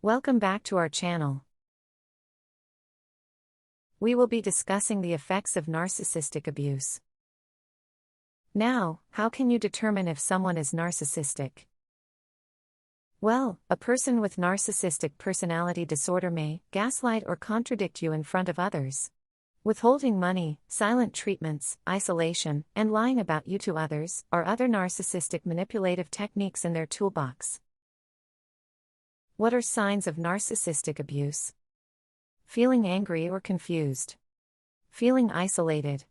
Welcome back to our channel. We will be discussing the effects of narcissistic abuse. Now, how can you determine if someone is narcissistic? Well, a person with narcissistic personality disorder may gaslight or contradict you in front of others. Withholding money, silent treatments, isolation, and lying about you to others are other narcissistic manipulative techniques in their toolbox. What are signs of narcissistic abuse? Feeling angry or confused. Feeling isolated.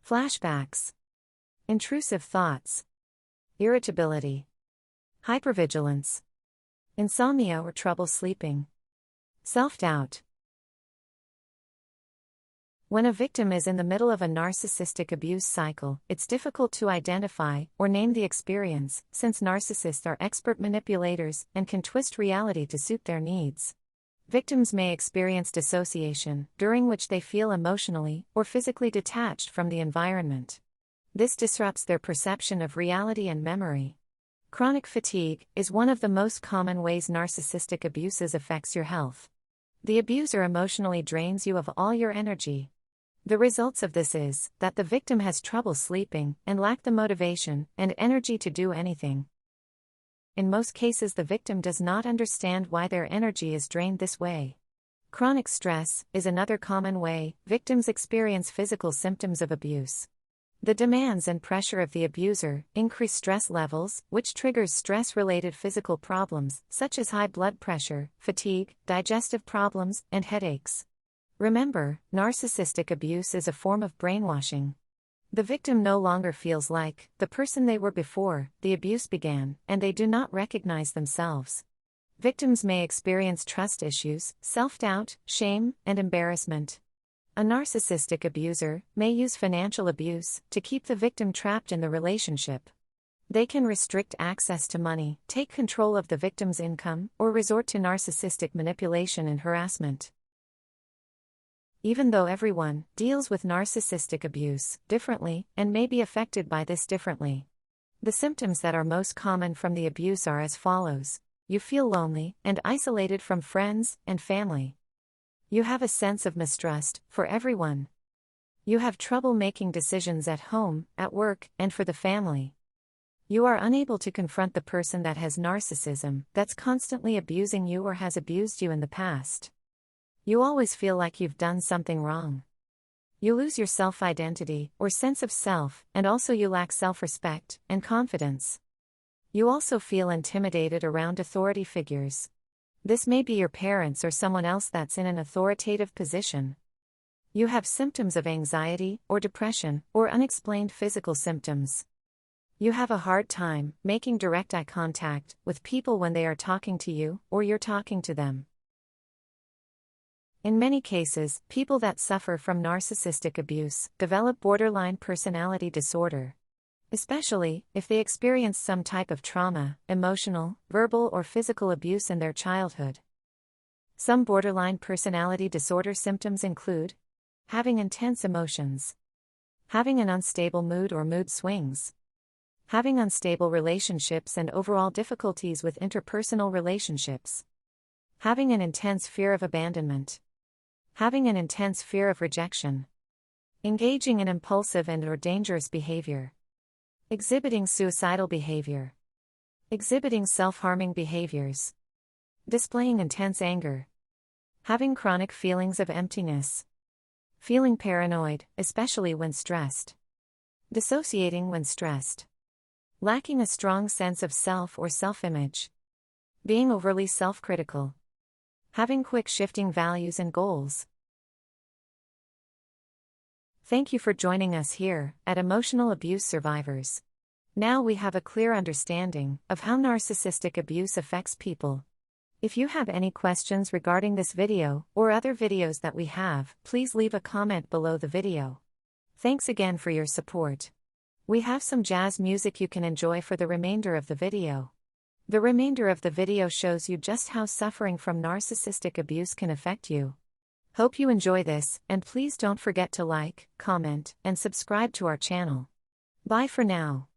Flashbacks. Intrusive thoughts. Irritability. Hypervigilance. Insomnia or trouble sleeping. Self-doubt. When a victim is in the middle of a narcissistic abuse cycle, it's difficult to identify or name the experience, since narcissists are expert manipulators and can twist reality to suit their needs. Victims may experience dissociation, during which they feel emotionally or physically detached from the environment. This disrupts their perception of reality and memory. Chronic fatigue is one of the most common ways narcissistic abuses affects your health. The abuser emotionally drains you of all your energy. The results of this is that the victim has trouble sleeping and lack the motivation and energy to do anything. In most cases, the victim does not understand why their energy is drained this way. Chronic stress is another common way victims experience physical symptoms of abuse. The demands and pressure of the abuser increase stress levels, which triggers stress-related physical problems, such as high blood pressure, fatigue, digestive problems, and headaches. Remember, narcissistic abuse is a form of brainwashing. The victim no longer feels like the person they were before the abuse began, and they do not recognize themselves. Victims may experience trust issues, self-doubt, shame, and embarrassment. A narcissistic abuser may use financial abuse to keep the victim trapped in the relationship. They can restrict access to money, take control of the victim's income, or resort to narcissistic manipulation and harassment. Even though everyone deals with narcissistic abuse differently and may be affected by this differently, the symptoms that are most common from the abuse are as follows. You feel lonely and isolated from friends and family. You have a sense of mistrust for everyone. You have trouble making decisions at home, at work, and for the family. You are unable to confront the person that has narcissism, that's constantly abusing you or has abused you in the past. You always feel like you've done something wrong. You lose your self-identity or sense of self, and also you lack self-respect and confidence. You also feel intimidated around authority figures. This may be your parents or someone else that's in an authoritative position. You have symptoms of anxiety or depression or unexplained physical symptoms. You have a hard time making direct eye contact with people when they are talking to you or you're talking to them. In many cases, people that suffer from narcissistic abuse develop borderline personality disorder, especially if they experience some type of trauma, emotional, verbal, or physical abuse in their childhood. Some borderline personality disorder symptoms include having intense emotions, having an unstable mood or mood swings, having unstable relationships and overall difficulties with interpersonal relationships, having an intense fear of abandonment, having an intense fear of rejection, engaging in impulsive and/or dangerous behavior, exhibiting suicidal behavior, exhibiting self-harming behaviors, displaying intense anger, having chronic feelings of emptiness, feeling paranoid, especially when stressed, dissociating when stressed, lacking a strong sense of self or self-image, being overly self-critical, having quick shifting values and goals. Thank you for joining us here at Emotional Abuse Survivors. Now we have a clear understanding of how narcissistic abuse affects people. If you have any questions regarding this video or other videos that we have, please leave a comment below the video. Thanks again for your support. We have some jazz music you can enjoy for the remainder of the video. The remainder of the video shows you just how suffering from narcissistic abuse can affect you. Hope you enjoy this, and please don't forget to like, comment, and subscribe to our channel. Bye for now.